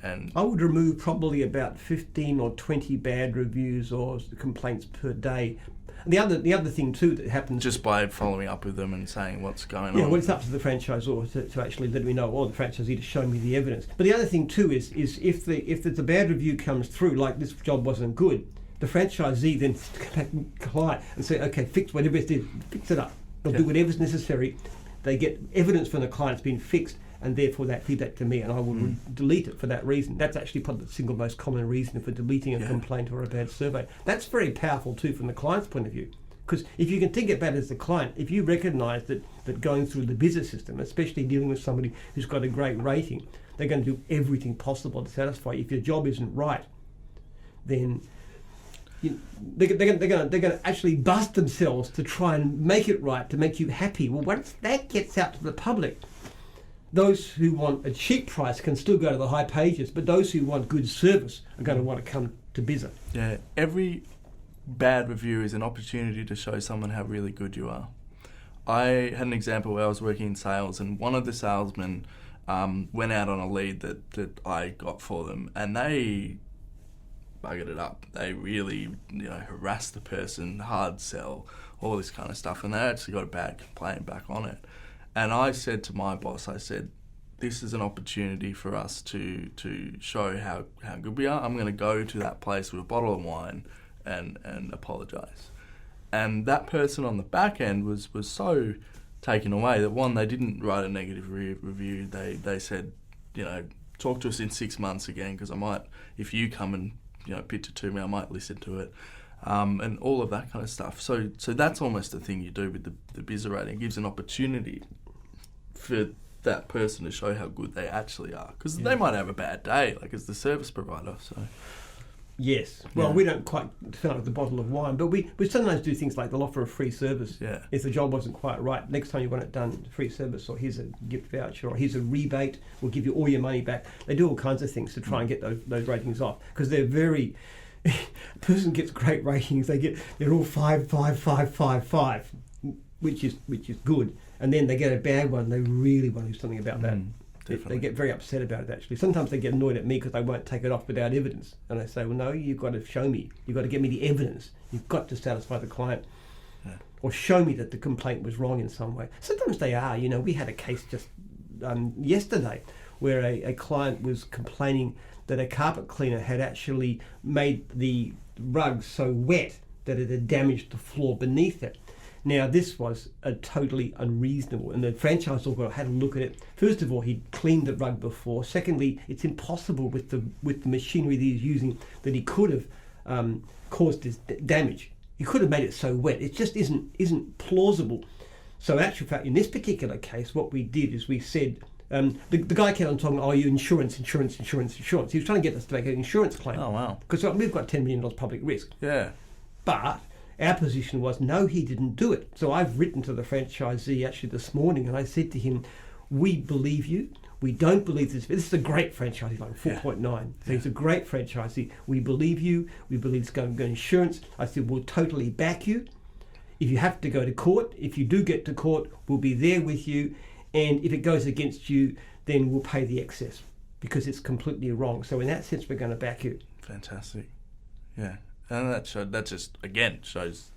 and I would remove probably about 15 or 20 bad reviews or complaints per day. And the other thing too that happens, just by following up with them and saying what's going on. Yeah, well, it's up to the franchisor to actually let me know, or the franchisee to show me the evidence. But the other thing too is if the bad review comes through, like this job wasn't good, the franchisee then come back to the client and say, okay, fix whatever it is, fix it up. They'll do whatever's necessary. They get evidence from the client's been fixed, and therefore that feed that to me, and I will delete it for that reason. That's actually probably the single most common reason for deleting a complaint or a bad survey. That's very powerful too from the client's point of view, because if you can think about it as the client, if you recognise that going through the BIZA system, especially dealing with somebody who's got a great rating, they're going to do everything possible to satisfy you. If your job isn't right, then they're going to actually bust themselves to try and make it right, to make you happy. Well, once that gets out to the public, those who want a cheap price can still go to the high pages, but those who want good service are going to want to come to BIZA. Yeah, every bad review is an opportunity to show someone how really good you are. I had an example where I was working in sales, and one of the salesmen went out on a lead that I got for them, and they buggered it up. They really, harassed the person, hard sell, all this kind of stuff, and they actually got a bad complaint back on it. And I said to my boss, this is an opportunity for us to show how good we are. I'm going to go to that place with a bottle of wine and apologise. And that person on the back end was so taken away that, one, they didn't write a negative review. They said, talk to us in 6 months again, because I might, if you come and pitch it to me, I might listen to it. And all of that kind of stuff. So that's almost the thing you do with the BIZA rating. It gives an opportunity for that person to show how good they actually are, because they might have a bad day, like as the service provider. So yes, well, we don't quite start with the bottle of wine, but we sometimes do things like they'll offer a free service. Yeah. If the job wasn't quite right, next time you want it done, free service, or here's a gift voucher, or here's a rebate, we'll give you all your money back. They do all kinds of things to try and get those ratings off, because they're very. A person gets great ratings, they're all 5, 5, 5, 5, 5, which is good. And then they get a bad one, they really want to do something about that. They get very upset about it, actually. Sometimes they get annoyed at me because I won't take it off without evidence. And I say, well, no, you've got to show me. You've got to get me the evidence. You've got to satisfy the client. Yeah. Or show me that the complaint was wrong in some way. Sometimes they are. We had a case just yesterday where a client was complaining that a carpet cleaner had actually made the rug so wet that it had damaged the floor beneath it. Now, this was totally unreasonable, and the franchisor had a look at it. First of all, he'd cleaned the rug before. Secondly, it's impossible with the machinery that he's using that he could have caused this damage. He could have made it so wet. It just isn't plausible. So, in actual fact, in this particular case, what we did is we said, the guy kept on talking, you insurance. He was trying to get us to make an insurance claim. Oh, wow. Because we've got $10 million public risk. Yeah. But our position was, no, he didn't do it. So I've written to the franchisee actually this morning, and I said to him, we believe you. We don't believe this. This is a great franchisee, like 4.9. So he's a great franchisee. We believe you. We believe it's going to go insurance. I said, we'll totally back you. If you have to go to court, if you do get to court, we'll be there with you. And if it goes against you, then we'll pay the excess because it's completely wrong. So in that sense, we're going to back you. Fantastic. Yeah. And that just, again, shows,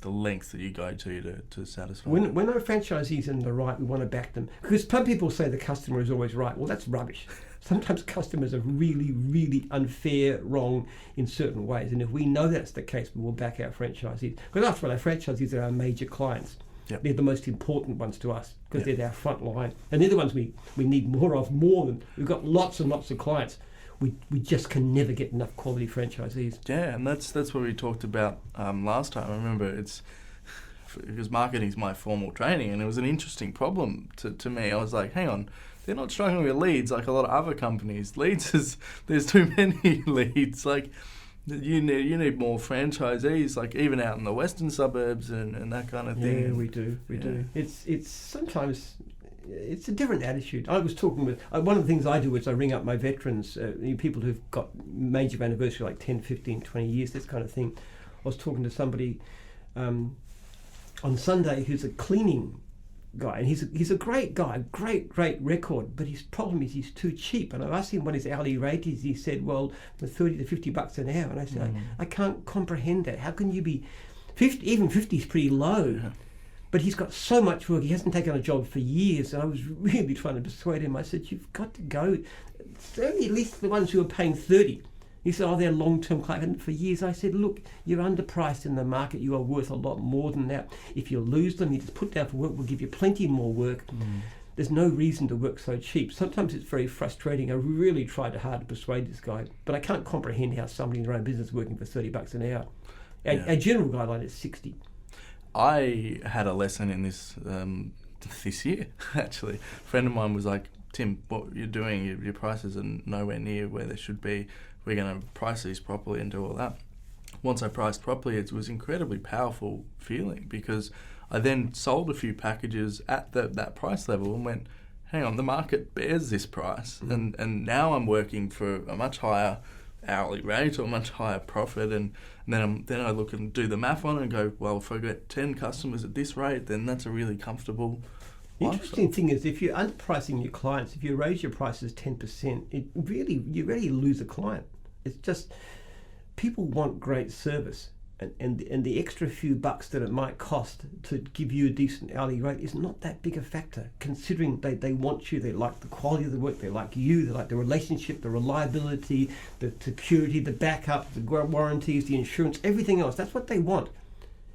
the lengths that you go to satisfy. When our franchisees are in the right, we want to back them. Because some people say the customer is always right. Well, that's rubbish. Sometimes customers are really, really unfair, wrong in certain ways. And if we know that's the case, we will back our franchisees. Because after all, our franchisees are our major clients. Yep. They're the most important ones to us because they're our front line. And they're the ones we need more than. We've got lots and lots of clients. We just can never get enough quality franchisees. Yeah, and that's what we talked about last time. I remember because marketing is my formal training, and it was an interesting problem to me. I was like, hang on, they're not struggling with leads like a lot of other companies. There's too many leads. Like you need more franchisees, like even out in the western suburbs and that kind of thing. Yeah, we do. It's sometimes. It's a different attitude. I was talking with... one of the things I do is I ring up my veterans, people who've got major anniversary, like 10, 15, 20 years, this kind of thing. I was talking to somebody on Sunday who's a cleaning guy, and he's a great guy, great record, but his problem is he's too cheap. And I asked him what his hourly rate is. He said, well, for $30 to $50 an hour. And I said, I can't comprehend that. How can you be... 50, even 50 is pretty low. Yeah. But he's got so much work. He hasn't taken a job for years. And I was really trying to persuade him. I said, you've got to go. It's only at least the ones who are paying 30. He said, they're long-term clients for years. I said, look, you're underpriced in the market. You are worth a lot more than that. If you lose them, you just put down for work. We'll give you plenty more work. There's no reason to work so cheap. Sometimes it's very frustrating. I really tried hard to persuade this guy. But I can't comprehend how somebody in their own business is working for $30 an hour. Our general guideline is 60. I had a lesson in this this year, actually. A friend of mine was like, Tim, what you're doing, your prices are nowhere near where they should be. We're going to price these properly and do all that. Once I priced properly, it was incredibly powerful feeling because I then sold a few packages at that price level and went, hang on, the market bears this price. And now I'm working for a much higher hourly rate or much higher profit, and then I look and do the math on it and go, well, if I get 10 customers at this rate, then that's a really comfortable The interesting thing is if you're underpricing your clients, if you raise your prices 10%, you really lose a client. It's just people want great service, and the extra few bucks that it might cost to give you a decent hourly rate is not that big a factor, considering they want you, they like the quality of the work, they like you, they like the relationship, the reliability, the security, the backup, the warranties, the insurance, everything else. That's what they want.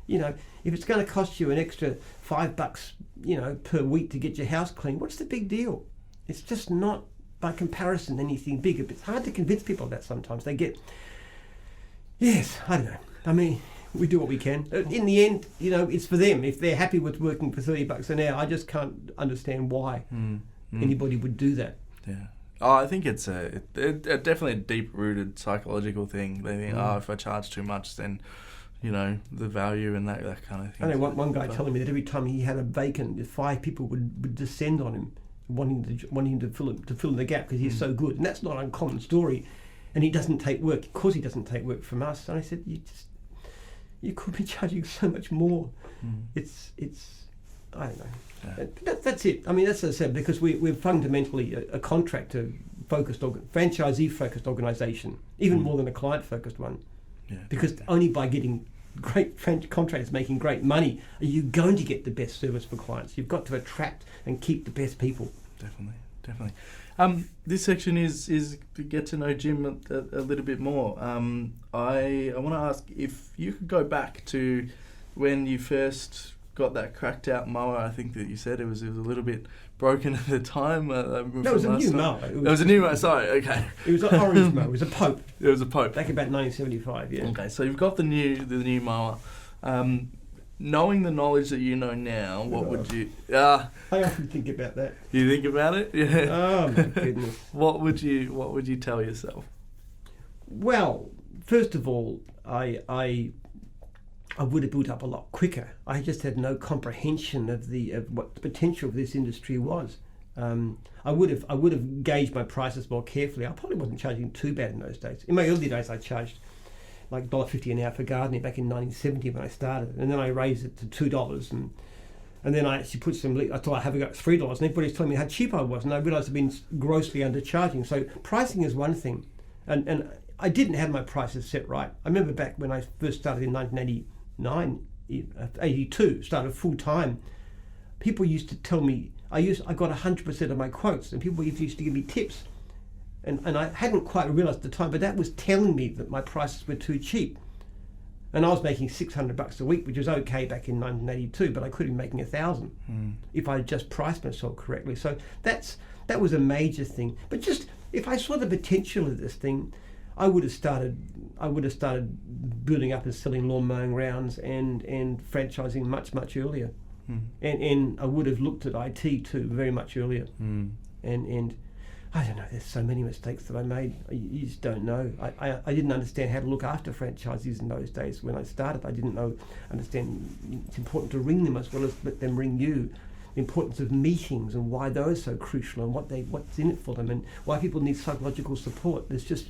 If it's going to cost you an extra $5, per week to get your house clean, what's the big deal? It's just not, by comparison, anything bigger. But it's hard to convince people of that sometimes. They get, yes, I don't know. I mean, we do what we can. In the end, it's for them. If they're happy with working for $30 an hour, I just can't understand why anybody would do that. Yeah. Oh, I think it's definitely a deep-rooted psychological thing. They think, if I charge too much, then, the value and that kind of thing. I know one guy telling me that every time he had a vacant, 5 people would descend on him, wanting to fill in the gap because he's so good. And that's not an uncommon story. And he doesn't take work. Of course he doesn't take work from us. And I said, you could be charging so much more. It's I don't know. Yeah. That's it. I mean, that's as I said, because we're fundamentally a contractor-focused, franchisee-focused organisation, even more than a client-focused one. Yeah, because only by getting great contractors making great money are you going to get the best service for clients. You've got to attract and keep the best people. Definitely. This section is to get to know Jim a little bit more. I want to ask if you could go back to when you first got that cracked out mower. I think that you said it was a little bit broken at the time. No, it was a new mower. It was a new mower. Sorry, okay. It was an orange mower. It was a Pope. It was a Pope. Back about 1975. Yeah. Okay, so you've got the new mower. Knowing the knowledge that you know now, what would you... I often think about that. You think about it? Yeah. Oh, my goodness. What would you tell yourself? Well, first of all, I would have built up a lot quicker. I just had no comprehension of what the potential of this industry was. I would have gauged my prices more carefully. I probably wasn't charging too bad in those days. In my early days, I charged like $1.50 an hour for gardening back in 1970 when I started, and then I raised it to $2, and And then I actually put I thought I'd have it go at $3, and everybody's telling me how cheap I was, and I realised I'd been grossly undercharging. So pricing is one thing, and I didn't have my prices set right. I remember back when I first started in 82, started full time. People used to tell me I got 100% of my quotes, and people used to give me tips, and I hadn't quite realised at the time, but that was telling me that my prices were too cheap. And I was making $600 a week, which was okay back in 1982, but I could have been making $1,000 if I just priced myself correctly. So that was a major thing. But just if I saw the potential of this thing, I would have started building up and selling lawn mowing rounds and franchising much earlier. And I would have looked at IT too very much earlier. And I don't know, there's so many mistakes that I made. You just don't know. I didn't understand how to look after franchisees in those days. When I started, I didn't understand it's important to ring them as well as let them ring you. The importance of meetings and why those are so crucial and what's in it for them and why people need psychological support. There's just,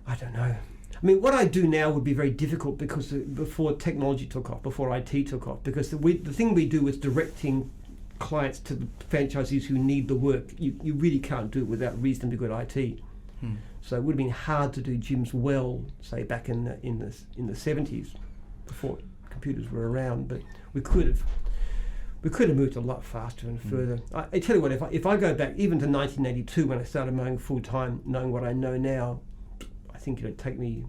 I don't know. I mean, what I do now would be very difficult because before technology took off, before IT took off, because the thing we do is directing clients to the franchisees who need the work. You really can't do it without reasonably good IT. So it would have been hard to do gyms well, say back in the 70s, before computers were around. But we could have moved a lot faster and further. I tell you what, if I go back even to 1982 when I started mowing full time, knowing what I know now, I think it'd take me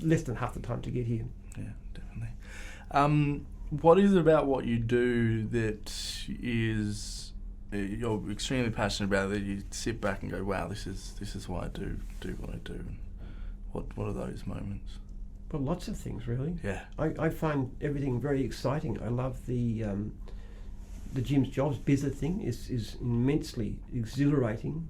less than half the time to get here. Yeah, definitely. What is it about what you do that is you're extremely passionate about, that you sit back and go, wow, this is why I do what I do? And what are those moments? Well, lots of things really. Yeah. I find everything very exciting. I love the Jim's Jobs Bizzer thing is immensely exhilarating.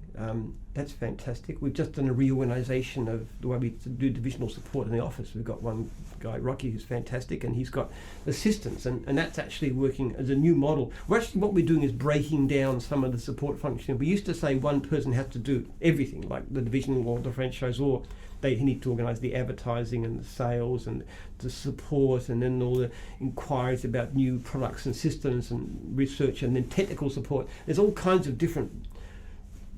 That's fantastic. We've just done a reorganisation of the way we do divisional support in the office. We've got one guy, Rocky, who's fantastic, and he's got assistants, and that's actually working as a new model. What we're doing is breaking down some of the support function. We used to say one person has to do everything, like the divisional or the franchisor. They need to organise the advertising and the sales and the support, and then all the inquiries about new products and systems and research, and then technical support. There's all kinds of different.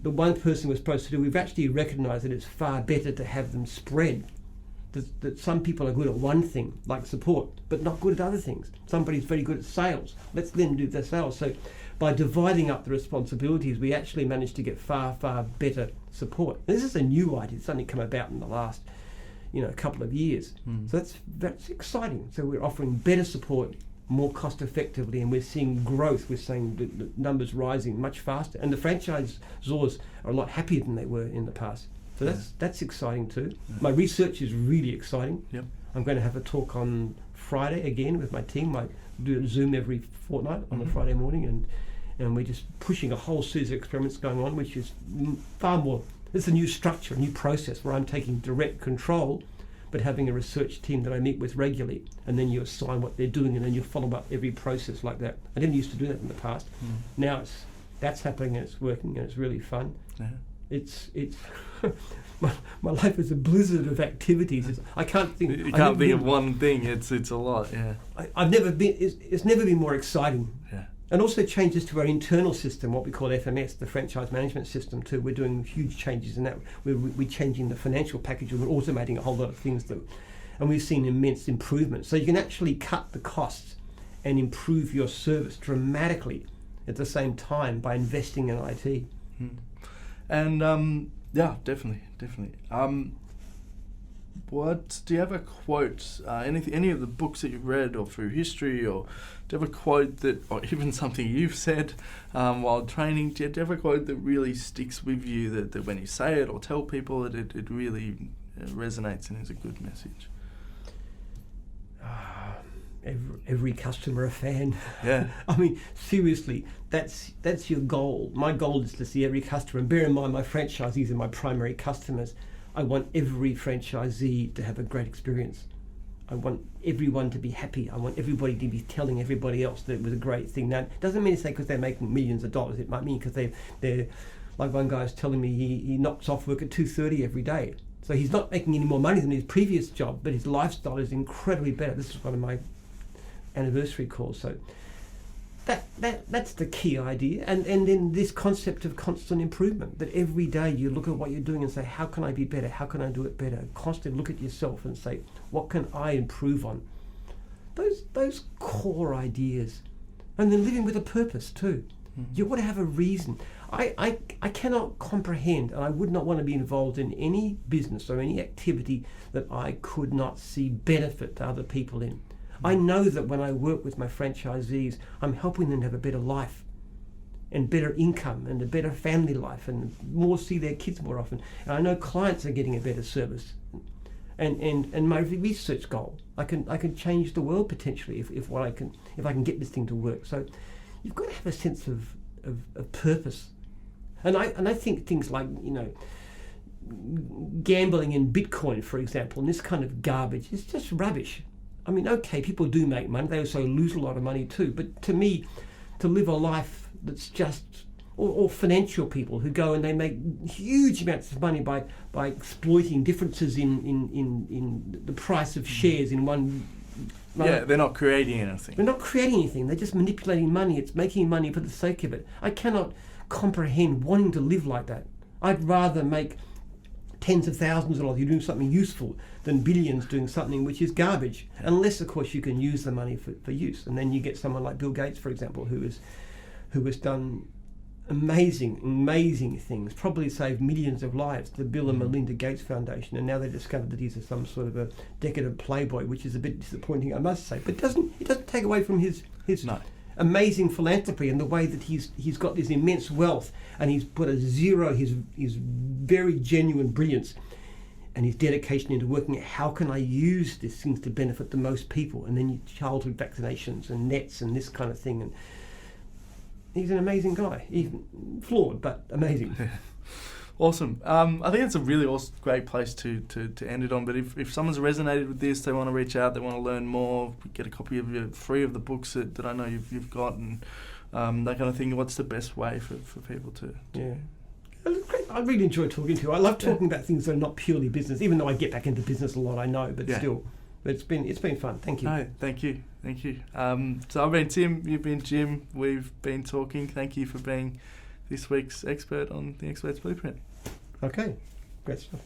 The one person was supposed to do. We've actually recognised that it's far better to have them spread. That some people are good at one thing, like support, but not good at other things. Somebody's very good at sales. Let's then do the sales. So by dividing up the responsibilities, we actually managed to get far better support. This is a new idea. It's only come about in the last, couple of years. So that's exciting. So we're offering better support, more cost effectively, and we're seeing growth. We're seeing the numbers rising much faster, and the franchisors are a lot happier than they were in the past. So that's exciting too. Yeah. My research is really exciting. Yep. I'm going to have a talk on Friday again with my team. I do a Zoom every fortnight on a Friday morning, and we're just pushing a whole series of experiments going on, which is far more. It's a new structure, a new process where I'm taking direct control, but having a research team that I meet with regularly, and then you assign what they're doing, and then you follow up every process like that. I didn't used to do that in the past. Now that's happening, and it's working, and it's really fun. Yeah. It's my life is a blizzard of activities. I can't think. You can't think of one thing. It's a lot. Yeah. I've never been. It's never been more exciting. Yeah. And also changes to our internal system, what we call FMS, the franchise management system too. We're doing huge changes in that. We're changing the financial package. We're automating a whole lot of things and we've seen immense improvements. So you can actually cut the costs and improve your service dramatically at the same time by investing in IT. And yeah, definitely. What do you have a quote? Any of the books that you've read, or through history, or do you have a quote that, or even something you've said while training? Do you have a quote that really sticks with you, that when you say it or tell people, it really resonates and is a good message? Every customer a fan. Yeah. I mean, seriously, that's your goal. My goal is to see every customer, and bear in mind my franchisees are my primary customers. I want every franchisee to have a great experience. I want everyone to be happy. I want everybody to be telling everybody else that it was a great thing. Now, it doesn't mean to say because they're making millions of dollars. It might mean because they're like one guy was telling me he knocks off work at 2:30 every day. So he's not making any more money than his previous job, but his lifestyle is incredibly better. This is one of my anniversary call. So that's the key idea. And then this concept of constant improvement, that every day you look at what you're doing and say, how can I be better? How can I do it better? Constantly look at yourself and say, what can I improve on? Those core ideas. And then living with a purpose too. You want to have a reason. I cannot comprehend, and I would not want to be involved in any business or any activity that I could not see benefit to other people in. I know that when I work with my franchisees, I'm helping them to have a better life and better income and a better family life and more see their kids more often. And I know clients are getting a better service. And my research goal, I can change the world potentially if I can get this thing to work. So you've got to have a sense of purpose. And I think things like, gambling in Bitcoin, for example, and this kind of garbage is just rubbish. I mean, okay, people do make money. They also lose a lot of money too. But to me, to live a life that's just, or financial people who go and they make huge amounts of money by exploiting differences in the price of shares in one. Yeah, they're not creating anything. They're not creating anything. They're just manipulating money. It's making money for the sake of it. I cannot comprehend wanting to live like that. I'd rather make tens of thousands of dollars doing something useful than billions doing something which is garbage, unless of course you can use the money for use. And then you get someone like Bill Gates, for example, who has done amazing things, probably saved millions of lives, the Bill and Melinda Gates Foundation, and now they discovered that he's some sort of a decadent playboy, which is a bit disappointing, I must say. But it doesn't take away from his No. amazing philanthropy and the way that he's got this immense wealth, and he's put his very genuine brilliance and his dedication into working out how can I use these things to benefit the most people, and then childhood vaccinations and nets and this kind of thing. And he's an amazing guy, even flawed but amazing. Awesome. I think it's a really great place to end it on. But if someone's resonated with this, they want to reach out, they want to learn more, get a copy of free of the books that I know you've got, and that kind of thing. What's the best way for people to? Yeah. I really enjoy talking to you. I love talking about things that are not purely business, even though I get back into business a lot, I know, but still. But it's been fun. Thank you. No, thank you. So I've been Tim, you've been Jim, we've been talking. Thank you for being this week's expert on the Expert's Blueprint. Okay, great stuff.